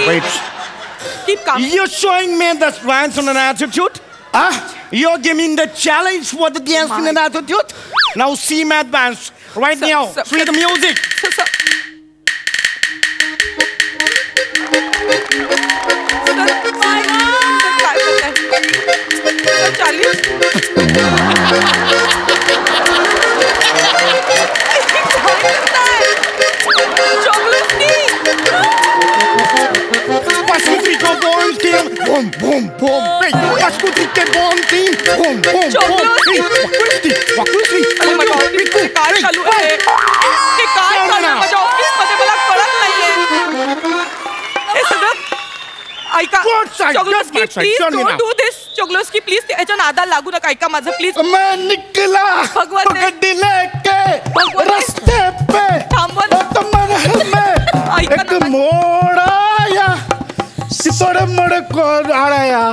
Wait. Keep calm. You're showing me the stance on an attitude? You're giving the challenge for the dance in an attitude? Now see my dance right now. See the music. Boom, boom, boom, hey, Pascutrite bomb team, boom, boom, boom, hey, Wakusti, काय चालू आहे हे काय चालू माझ्या office मध्ये मला कळत नाहीये हे सगळं ऐका Chogloski please don't do this Chogloski please त्याच्या नादाला लागू नका ऐका माझं प्लीज मैं निकला भगवती लेके रास्ते पे तुम्हारे में एक मोड़ आया सितोड़े मड़ को आया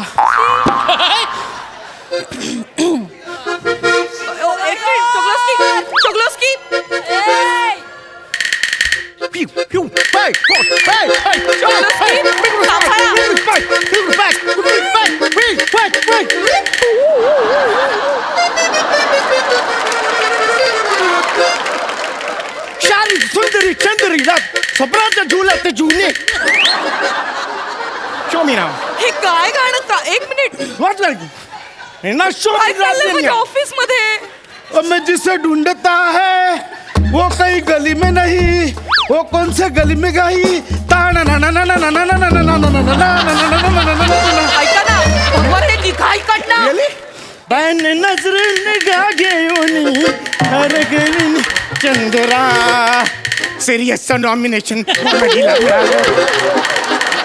चॉगलोस्की Pew, pew, hey, hey, hey, Shari, Sundari, Chandari, स्वप्नाच्या झुल्यात ते झुले. Show me now. हे काय गाणं का एक मिनिट What's that? ना show me माझ्या ऑफिस मध्ये मैं जिसे ढूंढता है वो कहीं गली में नहीं वो कौन से गली में गई ताना ना ना ना ना ना ना ना ना ना ना ना ऐका ना भगवान ते दिखाई काढना बन नजर निगाह गेऊनी हर गली चंद्रा सीरियस नॉमिनेशन कॉमेडी लगा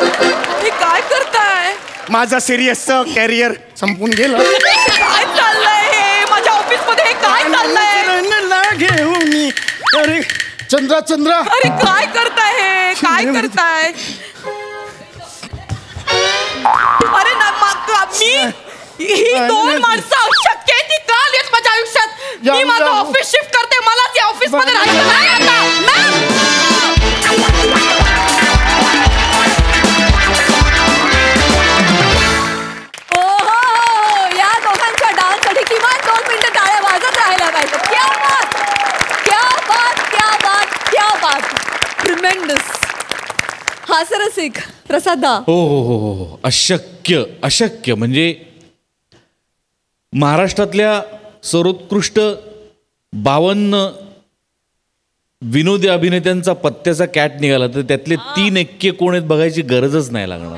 हे काय करताय? माझं सिरियस कॅरियर संपून गेलं. काय चाललंय हे माझ्या ऑफिस मध्ये? हे काय चाललंय? घेऊन मी. अरे चंद्रा चंद्रा, अरे काय करताय हे? काय करताय? अरे मी ही दोन माणसं अशक्य आहे ती का आलीत माझ्या आयुष्यात? मी माझं ऑफिस शिफ्ट करते. मला त्या ऑफिस मध्ये राहायचं नाही आता. या दोघांच्या डान्ससाठी किमान 2 मिनिटं टाळ्या वाजत राहायला पाहिजे. क्या बात, क्या बात, क्या बात, क्या बात. ट्रिमेंडस. हास्यरसिक प्रसादा. हो हो हो हो हो. अशक्य अशक्य म्हणजे महाराष्ट्रातल्या सर्वोत्कृष्ट 52 विनोदी अभिनेत्यांचा पत्त्याचा कॅट निघाला तर त्यातले 3 एक्के कोण आहेत बघायची गरजच नाही लागणार.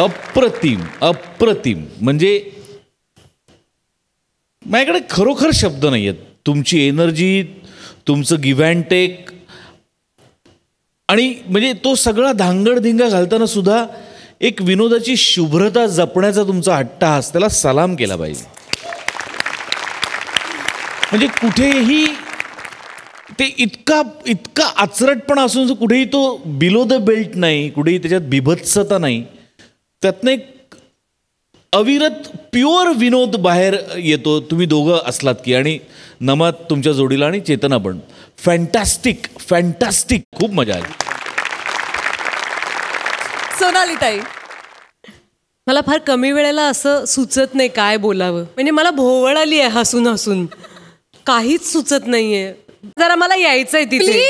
अप्रतिम अप्रतिम. म्हणजे माझ्याकडे खरोखर शब्द नाही आहेत. तुमची एनर्जी, तुमचं गिव्ह अँड टेक आणि म्हणजे तो सगळा धांगडधिंगा घालताना सुद्धा एक विनोदाची शुभ्रता जपण्याचा तुमचा हट्टहास, त्याला सलाम केला पाहिजे. म्हणजे कुठेही ते इतका आचरटपणा असून कुठेही तो बिलो द बेल्ट नाही, कुठेही त्याच्यात बिभत्सता नाही. त्यातनं एक अविरत प्युअर विनोद बाहेर येतो. तुम्ही दोघं असलात की. आणि नमत तुमच्या जोडीला आणि चेतना पण. Fantastic fantastic. खूप मजा आली. सोनाली ताई. मला फार कमी वेळेला असं सुचत नाही काय बोलावं. म्हणजे मला भोवळ आली आहे हसून हसून. काहीच सुचत नाहीये. जरा मला यायचंय तिथे.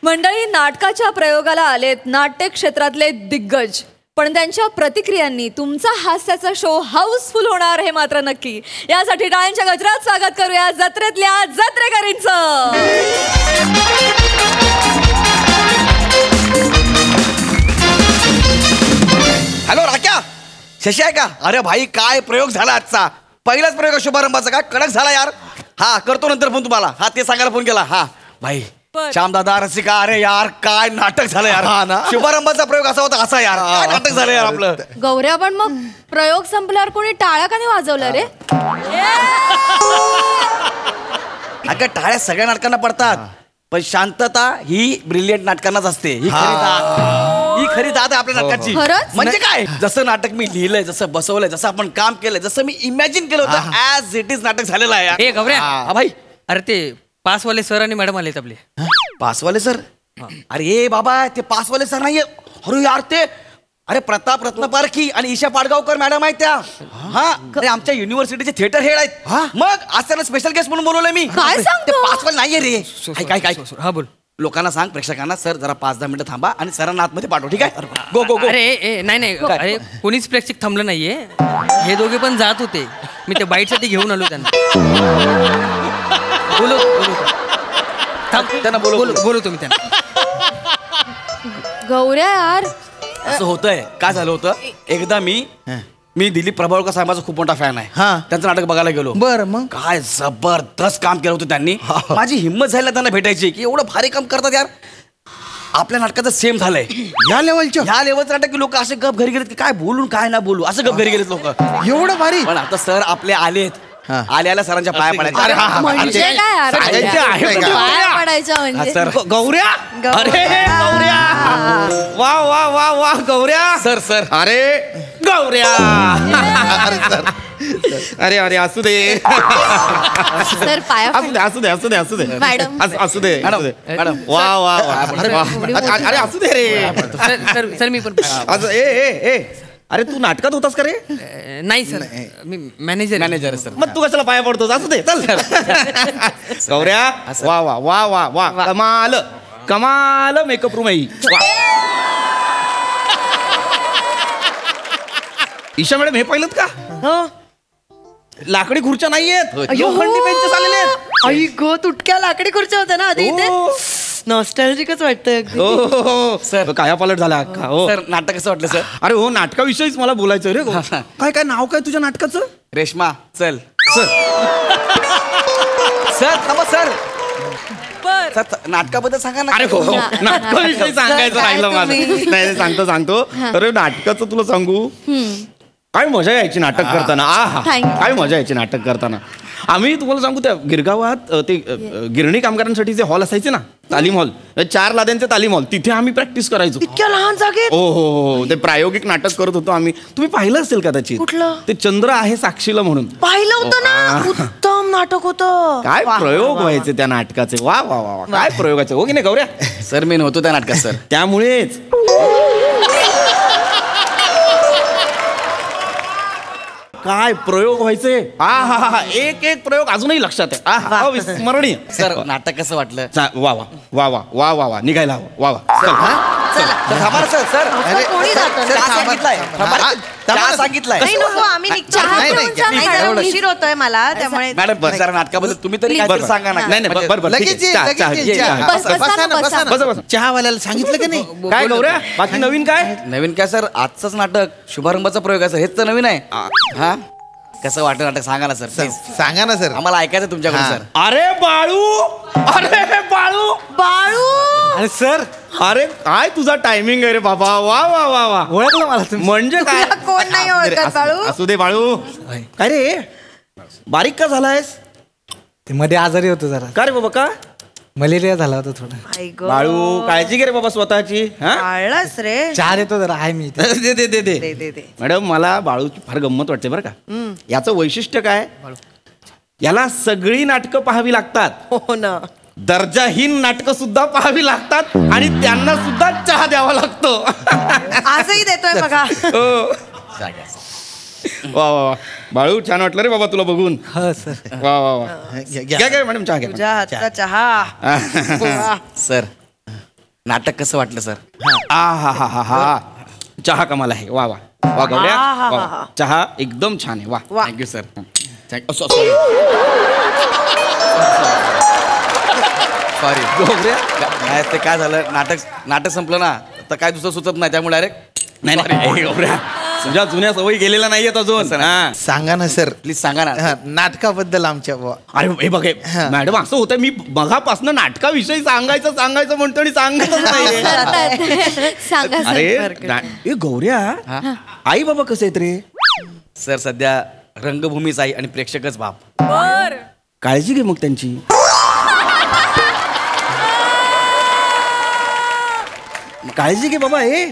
मंडळी, नाटकाच्या प्रयोगाला आलेत नाट्य क्षेत्रातले दिग्गज, पण त्यांच्या प्रतिक्रियांनी तुमचा हास्याचा शो हाऊसफुल होणार हे मात्र नक्की. यासाठी टाळ्यांच्या गजरात स्वागत करूया जत्रेतल्या जत्रेकरींचं. हॅलो राक्या, शशी आहे का? अरे भाई काय प्रयोग झाला आजचा. पहिलाच प्रयोग शुभारंभाचा. काय कडक झाला यार. हा करतो नंतर फोन तुम्हाला. हा ते सांगायला फोन केला. हा भाई श्यामदादा रसिका. अरे यार काय नाटक झालं यार. शुभारंभाचा प्रयोग असा होता असा यार. काय नाटक झालं यार आपलं. गौऱ्या, पण मग प्रयोग संपल्यावर कोणी टाळ्या का नाही वाजवल्या रे? अगं टाळ्या सगळ्या नाटकांना पडतात, पण शांतता ही ब्रिलियंट नाटकांनाच असते. ही खरी दाद आहे आपल्या नाटकाची. म्हणजे काय, जसं नाटक मी लिहिलंय, जसं बसवलंय, जसं आपण काम केलंय, जसं मी इमॅजिन केलं होतं ऍज इट इज नाटक झालेलं आहे यार. ए गौऱ्या भाई, अरे ते पासवाले सर आणि मॅडम आलेत आपले. पासवाले सर? अरे बाबा ते पासवाले सर नाहीये. अरे यार ते अरे प्रताप रत्नपारखी आणि ईशा पाडगावकर मॅडम आहेत त्या. हा अरे आमच्या युनिव्हर्सिटीचे थिएटर हेड आहेत. मग आज त्यांना स्पेशल गेस्ट म्हणून बोलवलंय मी. काय सांगतो? पासवाले नाहीये रे. काय काय हा बोल. लोकांना सांग, प्रेक्षकांना, सर जरा 5-10 मिनिटं थांबा आणि सरांना आतमध्ये पाठव. ठीक आहे. गो गो गो. अरे नाही अरे कोणीच प्रेक्षक थांबलं नाहीये. हे दोघे पण जात होते. मी ते बाईटसाठी घेऊन आलो त्यांना. बोलो त्यांना बोलो तुम्ही त्यांना. गौऱ्या यार, असं होतंय. काय झालं होतं, एकदा मी दिलीप प्रभावळकर साहेबांचा खूप मोठा फॅन आहे. त्यांचं नाटक बघायला गेलो. बरं, मग काय जबरदस्त काम केलं होतं त्यांनी. माझी हिंमत झाली त्यांना भेटायची की एवढं भारी काम करतात यार. आपल्या नाटकाचं सेम झालंय. ह्या लेवलचं नाटक की लोक असे गप घरी गेलेत की काय बोलून काय ना बोलू असं गप घरी गेलेत लोक. एवढं भारी. पण आता सर आपले आलेत. आल्याला सरांच्या पाया पडायचं. म्हणजे काय यार? पाया पडायच्या म्हणजे सर गौऱ्या. अरे गौऱ्या, वा वा वा वा गौऱ्या. सर अरे गौऱ्या. अरे सर, अरे असू दे. सर पाया असू दे मॅडम. असू दे मॅडम. वा वा अरे असू दे रे. सर मी पण ए अरे तू नाटकात होतास का रे? नाही सर, मी मॅनेजर सर. मग तू कशाला पाया पडतोस? असू दे चल. गौऱ्या, वा वा वा वा वा, कमाल मेकअप रूम आहे. ईशा मॅडम हे पाहिलं का? लाकडी खुर्च्या नाहीयेत, लोखंडी बेंचेस आलेले आहेत. आई गो, तुटक्या लाकडी खुर्च्या होत्या ना आधी इथे. नॉस्टॅल्जिकच वाटतंय. हो सर, कायापालट झाला अख्खा. हो सर, नाटक कसं वाटलं सर? अरे हो, नाटकाविषयीच मला बोलायचं रे. काय काय नाव काय तुझ्या नाटकाचं? रेश्मा चल. सर सर थांबा सर. नाटकाबद्दल सांगा ना. अरे हो, नाटकाविषयी सांगायचं राहिलं माझं. नाही सांगतो. अरे नाटकाचं तुला सांगू, काय मजा यायची नाटक करताना. काय मजा यायची नाटक करताना. आम्ही तुम्हाला सांगू, त्या गिरगावात ते गिरणी कामगारांसाठी जे हॉल असायचे ना, तालीम हॉल, 4 लाद्यांचे तालीम हॉल, तिथे आम्ही प्रॅक्टिस करायचो. इतक्या लहान जागेत. हो, ते प्रायोगिक नाटक करत होतो आम्ही. तुम्ही पाहिलं असेल कदाचित. कुठलं? ते चंद्र आहे साक्षीला म्हणून. पाहिलं होतं ना, उत्तम नाटक होतं. काय प्रयोग व्हायचे त्या नाटकाचे. वा वा वा, काय प्रयोगाचे. हो की नाही गौऱ्या? सर मी नव्हतो त्या नाटकात सर. त्यामुळेच काय प्रयोग व्हायचे. हा एक एक प्रयोग अजूनही लक्षात आहे. अविस्मरणीय. सर नाटक कसं वाटलं? वा वा वा वा वा वा वा, निघायला हवं. वा वा. कोणी जातं? सांगितलंय. नाही नको, आम्ही निघतो. उशीर होतोय मला, त्यामुळे. मॅडम जरा नाटकाबद्दल तुम्ही तरी काय सांगा ना. नाही बरोबर. चहावाल्याला सांगितलं की नाही? काय गौऱ्या, बाकी नवीन काय? नवीन काय सर, आजचंच नाटक शुभारंभाचा प्रयोग आहे सर. हेच तर नवीन आहे. हा कसं वाटलं नाटक सांगा ना सर. सांगा ना सर, आम्हाला ऐकायचं तुमच्याकडे सर. अरे बाळू. अरे सर, अरे काय तुझा टायमिंग आहे रे बाबा. वा वा वा वा, ओळखलं मला तुम्ही. म्हणजे काय? कोण नाही ओळखत बाळू. असू दे बाळू. काय रे, बारीक का झालायस? ते मध्ये आजारी होतो जरा. का रे बाबा, का? मलेरिया झाला होता थोडा. बाळू काळजी घे रे बाबा स्वतःची. आळस रे. चहा देतो जरा, आहे मी इथे. दे. मॅडम मला बाळूची फार गंमत वाटते बरं का. याचं वैशिष्ट्य काय, याला सगळी नाटकं पाहावी लागतात. हो ना. दर्जाहीन नाटकं सुद्धा पाहावी लागतात आणि त्यांना सुद्धा चहा द्यावा लागतो. आजही देतोय बघा. वा वा, बाळू छान वाटलं रे बाबा तुला बघून. हो सर. वा वा वा, घ्या मॅडम चहा घ्या. तुझ्या हातचा चहा. सर नाटक कसं वाटलं सर? हा चहा कमाल आहे. वा वा वा गौऱ्या, वा. चहा एकदम छान आहे. वा, थँक्यू सर. सॉरी गौऱ्या, ते काय झालं, नाटक संपलं ना, तर काय दुसरं सुचत नाही, त्यामुळे डायरेक्ट नाही गौऱ्या, तुझ्या जुन्या सवयी गेलेल्या नाहीयेत अजून. सांगा ना सर, प्लीज सांगा ना नाटकाबद्दल आमच्या. अरे हे बघ मॅडम, असं होतं मी मगापासून नाटकाविषयी सांगायचं म्हणतो आणि सांगतच नाही. अरे गौऱ्या, आई बाबा कसे आहेत रे? सर सध्या रंगभूमीच आई आणि प्रेक्षकच बाप. काळजी घे मग त्यांची. काळजी घे बाबा. हे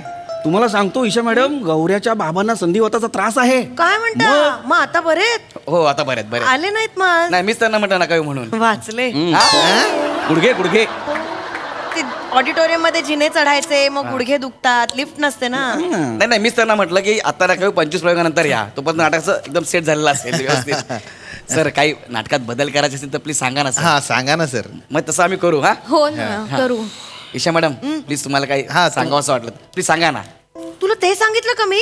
तुम्हाला सांगतो ईशा मॅडम, गौऱ्याच्या बाबांना संधिवाताचा त्रास आहे. काय म्हणता? मग आता बरेत? हो आता बरे आले नाहीत मग? नाही, मीच त्यांना म्हटलं ना काय म्हणून. वाचले. गुडघे ऑडिटोरियम मध्ये जिने चढायचे, मग गुडघे दुखतात, लिफ्ट नसते ना. नाही, मीच त्यांना म्हटलं की आता ना काही 25 प्रयोगानंतर या, तोपर्यंत नाटकाचं एकदम सेट झालेलं असेल व्यवस्थित. सर काही नाटकात बदल करायचे असेल तर प्लीज सांगा ना सर. हा सांगा ना सर. मग तसं आम्ही करू. हो ना, करू. ईशा मॅडम प्लीज तुम्हाला काही सांगावं असं वाटलं प्लीज सांगा ना. तुला ते सांगितलं का मी?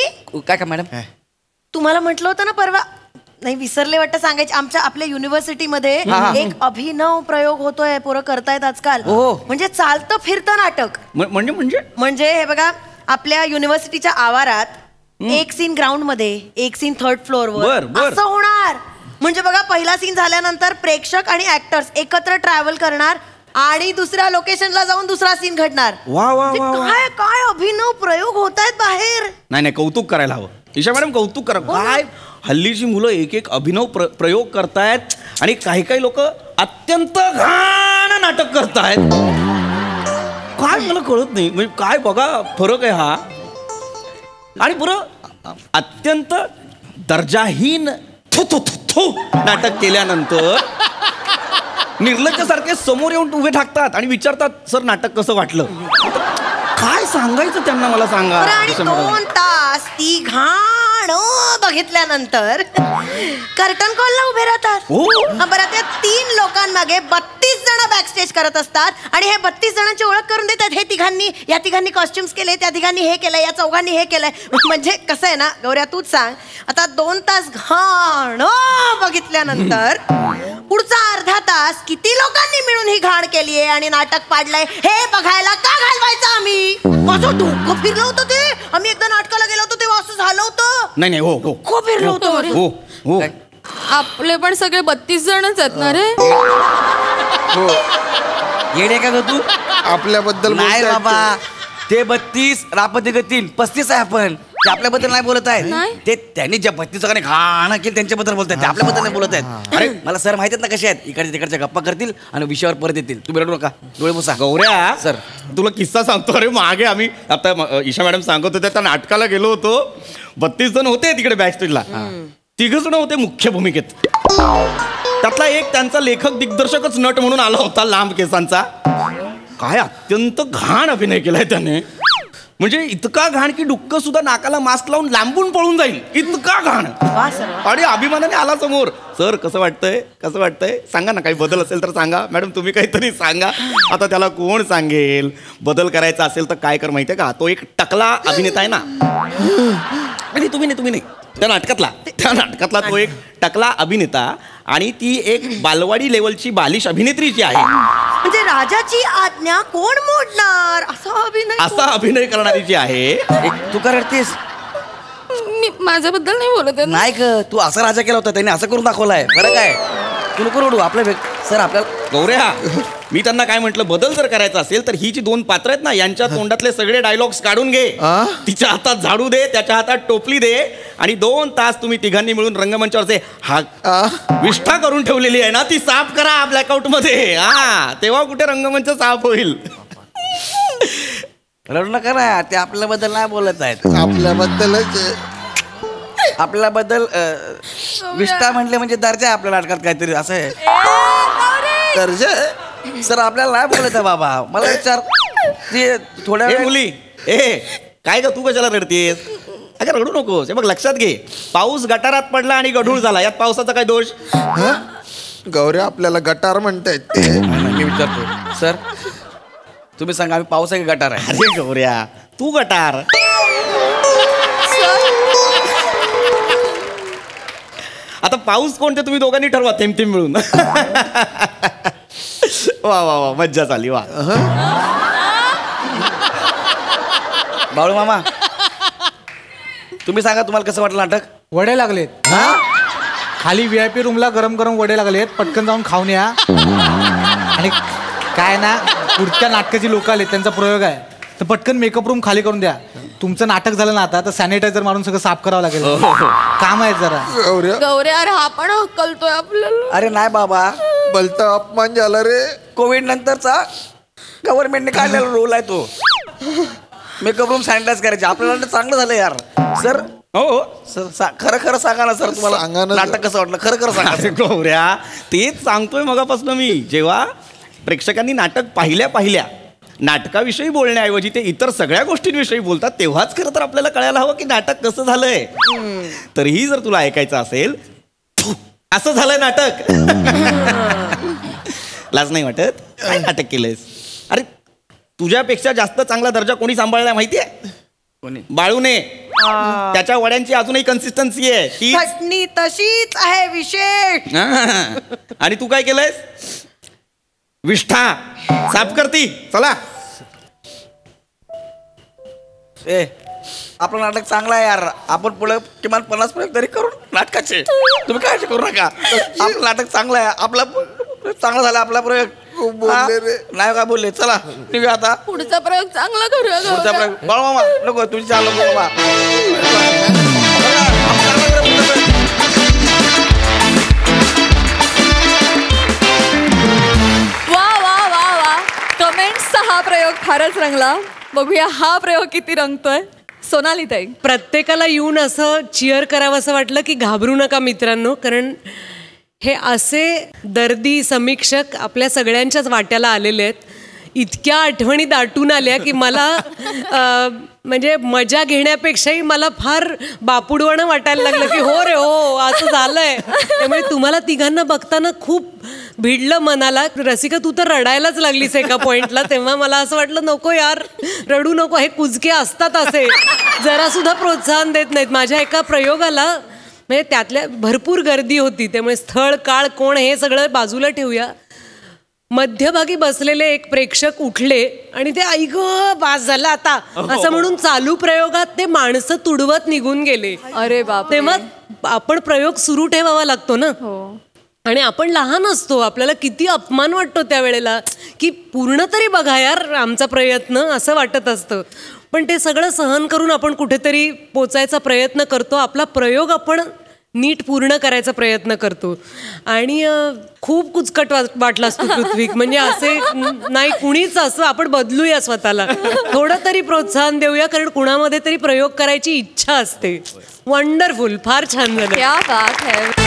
काय का मॅडम? तुम्हाला म्हटलं होतं ना परवा, नाही विसरले वाटतं सांगायचे, आपल्या युनिव्हर्सिटीमध्ये एक अभिनव प्रयोग होतोय, पोरं करतायत आजकाल. म्हणजे चालतं फिरतं नाटक. म्हणजे हे बघा, आपल्या युनिव्हर्सिटीच्या आवारात एक सीन ग्राउंड मध्ये, एक सीन 3rd फ्लोअरवर असं होणार. म्हणजे बघा, पहिला सीन झाल्यानंतर प्रेक्षक आणि ऍक्टर्स एकत्र ट्रॅव्हल करणार आणि दुसऱ्या लोकेशनला जाऊन दुसरा सीन घडणार. काय काय अभिनव प्रयोग होत आहेत बाहेर. नाही कौतुक करायला हवं ईशा मॅडम, कौतुक करा. काय हल्लीची मुलं एक अभिनव प्रयोग करतायत आणि काही लोक अत्यंत घाण नाटक करतायत. काय मला कळत नाही, म्हणजे काय बघा फरक आहे हा. आणि पुरं अत्यंत दर्जाहीन नाटक केल्यानंतर निर्लज्जासारखे समोर येऊन उभे ठाकतात आणि विचारतात, सर नाटक कसं वाटलं? काय सांगायचं त्यांना मला सांगा. 2 तास ती घाण बघितल्यानंतर कर्टन कॉलला उभे राहतात. बरं, त्या 3 लोकांमागे 32 जण बॅक स्टेज करत असतात आणि हे 32 जणांची ओळख करून देतात. हे तिघांनी, या तिघांनी कॉस्ट्युम्स केले, त्या तिघांनी हे केलंय, या चौघांनी हे केलंय. म्हणजे कसं आहे ना गौऱ्या, तूच सांग आता 2 तास घाण बघितल्यानंतर पुढचा अर्धा तास किती लोकांनी मिळून ही घाण केली आहे आणि नाटक पाडलंय हे बघायला का घालवायचं आम्ही? माझं डोकं फिरलं होतं ते. आम्ही एकदा नाटकाला गेलो होतो तेव्हा असं झालं होतं. नाही हो हो खूप फिरलं होतं. हो हो आपले पण सगळे 32 जणच आहेत ना रे. हो येणे का ग तू? आपल्याबद्दल नाही बोलतायत बाबा, ते 32 रापते गतीन 35 आहे आपण. ते आपल्याबद्दल नाही बोलत आहेत. ते त्यांनी ज्या 32 घाण केली त्यांच्याबद्दल बोलतात, ते आपल्याबद्दल नाही बोलत आहेत. अरे मला सर माहिती आहेत ना कसे आहेत, इकडे तिकडच्या गप्पा करतील आणि विषयावर परत येतील. तुम्ही रडू नका, डोळे पुसा. गौऱ्या सर तुला किस्सा सांगतो. अरे मागे आम्ही आता ईशा मॅडम सांगत होत्या त्या नाटकाला गेलो होतो. 32 जण होते तिकडे बॅक स्टेजला. 3 जण होते मुख्य भूमिकेत. त्यातला एक त्यांचा लेखक दिग्दर्शकच नट म्हणून आला होता, लांब केसांचा. काय अत्यंत घाण अभिनय केलाय त्याने. म्हणजे इतका घाण की डुक्क सुद्धा नाकाला मास्क लावून लांबून पळून जाईल, इतका घाण. आणि अभिमानाने आला समोर. सर कसं वाटतंय, कसं वाटतंय, सांगा ना, काही बदल असेल तर सांगा. मॅडम तुम्ही काहीतरी सांगा. आता त्याला कोण सांगेल? बदल करायचा असेल तर काय कर माहितीये का, तो एक टकला अभिनेता आहे ना. आणि तुम्ही नाही त्या नाटकातला तो एक टकला अभिनेता आणि ती एक बालवाडी लेवलची बालिश अभिनेत्री जी आहे. म्हणजे राजाची आज्ञा कोण मोडणार असा अभिनय करणारी जी आहे. तू का रडतेस? मी माझ्याबद्दल नाही बोलत आहे. नाही ग, तू असा राजा केला होता, त्यांनी असं करून दाखवलाय. बरं काय, तू नको रडू. आपल्या सर आपल्याला गौऱ्या, मी त्यांना काय म्हटलं, बदल जर करायचा असेल तर ही जी 2 पात्र आहेत ना यांच्या तोंडातले सगळे डायलॉग्स काढून घे. तिच्या हातात झाडू दे, त्याच्या हातात टोपली दे आणि 2 तास तुम्ही तिघांनी मिळून रंगमंचावरचे विष्ठा करून ठेवलेली आहे ना ती साफ करा ब्लॅकआउट मध्ये. तेव्हा कुठे रंगमंच साफ होईल. रडू नका ना, ते आपल्याबद्दल नाही बोलत आहेत. आपल्याबद्दल विष्ठा म्हटले म्हणजे दर्जा आहे आपल्या नाटकात काहीतरी असं आहे. दर्जा सर आपल्याला नाही बोलत आहे बाबा. मला विचार ते थोड्या वेळ मुली काय ग, तू कशाला रडतेस? अगं रडू नकोस. हे बघ लक्षात घे, पाऊस गटारात पडला आणि गढूळ झाला, यात पावसाचा काय दोष? गौऱ्या आपल्याला गटार म्हणतायत. मी विचारतो सर, तुम्ही सांगा आम्ही पाऊस आहे की गटार आहे? अरे गौऱ्या तू गटार. आता पाऊस कोणते तुम्ही दोघांनी ठरवा, थेंब मिळून. वा वा वा, मज्जा झाली. वा बाळू मामा, तुम्ही सांगा तुम्हाला कसं वाटलं नाटक? वडे लागलेत खाली VIP रूमला, गरम गरम वडे लागलेत, पटकन जाऊन खाऊन या. आणि काय ना, पुढच्या नाटकाची लोक आले, त्यांचा प्रयोग आहे, तर पटकन मेकअप रूम खाली करून द्या. तुमचं नाटक झालं ना आता, तर सॅनिटायझर मारून सगळं साफ करावं लागेल. काम आहे जरा. गौऱ्या अरे हा पण हकलतोय आपल्याला. अरे नाही बाबा, बोलता अपमान झाला रे. कोविड नंतरचा गव्हर्नमेंटने काढलेला रोल आहे तो. मेकअप रूम सॅनिटाईज करायचे. आपल्याला चांगलं झालं यार. सर हो सर, खरं सांगा ना सर, तुम्हाला नाटक कसं वाटलं? खरं सांगा. गौऱ्या तेच सांगतोय मगापासून मी. जेव्हा प्रेक्षकांनी नाटक पाहिल्या नाटकाविषयी बोलण्याऐवजी ते इतर सगळ्या गोष्टींविषयी बोलतात, तेव्हाच खरं तर आपल्याला कळायला हवं की नाटक कसं झालंय. तरीही जर तुला ऐकायचं असेल, असं झालंय नाटक. लाज नाही वाटत? काय नाटक केलंयस? अरे तुझ्यापेक्षा जास्त चांगला दर्जा कोणी सांभाळलाय माहितीये? कोणी? बाळूने. त्याच्या वड्यांची अजूनही कन्सिस्टन्सी आहे. चटणी तशीच आहे विशेष. आणि तू काय केलंयस? विष्ठा साफ करती. चला. आपलं नाटक चांगलं आहे यार. आपण पुढे किमान 50 प्रयोग तरी करू नाटकाचे. तुम्ही काळजी करू नका. आपलं नाटक चांगलं आहे. आपला चांगला झाला आपला प्रयोग. नाही का बोलले. चला निघूया आता. पुढचा प्रयोग चांगला करूया. पुढचा प्रयोग बाळू मामा नको, तुझी चालू बाबा. कमेंट्सचा हा प्रयोग फारच रंगला. बघूया हा प्रयोग किती रंगतोय. सोनाली ताई, प्रत्येकाला येऊन असं चिअर करावं असं वाटलं की घाबरू नका मित्रांनो, कारण हे असे दर्दी समीक्षक आपल्या सगळ्यांच्याच वाट्याला आलेले आहेत. इतक्या आठवणी दाटून आल्या की मला म्हणजे मजा घेण्यापेक्षाही मला फार बापुडवणं वाटायला लागलं की हो रे हो असं झालंय. त्यामुळे तुम्हाला तिघांना बघताना खूप भिडलं मनाला. रसिका तू तर रडायलाच लागलीस एका पॉइंटला. तेव्हा मला असं वाटलं नको यार, रडू नको, हे कुजके असतात असे, जरा सुद्धा प्रोत्साहन देत नाहीत. माझ्या एका प्रयोगाला म्हणजे त्यातल्या भरपूर गर्दी होती, त्यामुळे स्थळ काळ कोण हे सगळं बाजूला ठेवूया. मध्यभागी बसलेले एक प्रेक्षक उठले आणि ते आई ग बास झालं आता असं म्हणून चालू प्रयोगात ते माणसं तुडवत निघून गेले. अरे बाप. तेव्हा आपण प्रयोग सुरू ठेवावा लागतो ना. आणि आपण लहान असतो, आपल्याला किती अपमान वाटतो त्यावेळेला की पूर्ण तरी बघा यार आमचा प्रयत्न, असं वाटत असतं. पण ते सगळं सहन करून आपण कुठेतरी पोचायचा प्रयत्न करतो. आपला प्रयोग आपण नीट पूर्ण करायचा प्रयत्न करतो. आणि खूप कुचकट वाटला असतो पृथ्वी, म्हणजे असे नाही कुणीच असं. आपण बदलूया स्वतःला, थोडं तरी प्रोत्साहन देऊया, कारण कुणामध्ये तरी प्रयोग करायची इच्छा असते. वंडरफुल, फार छान झालं. क्या बात है.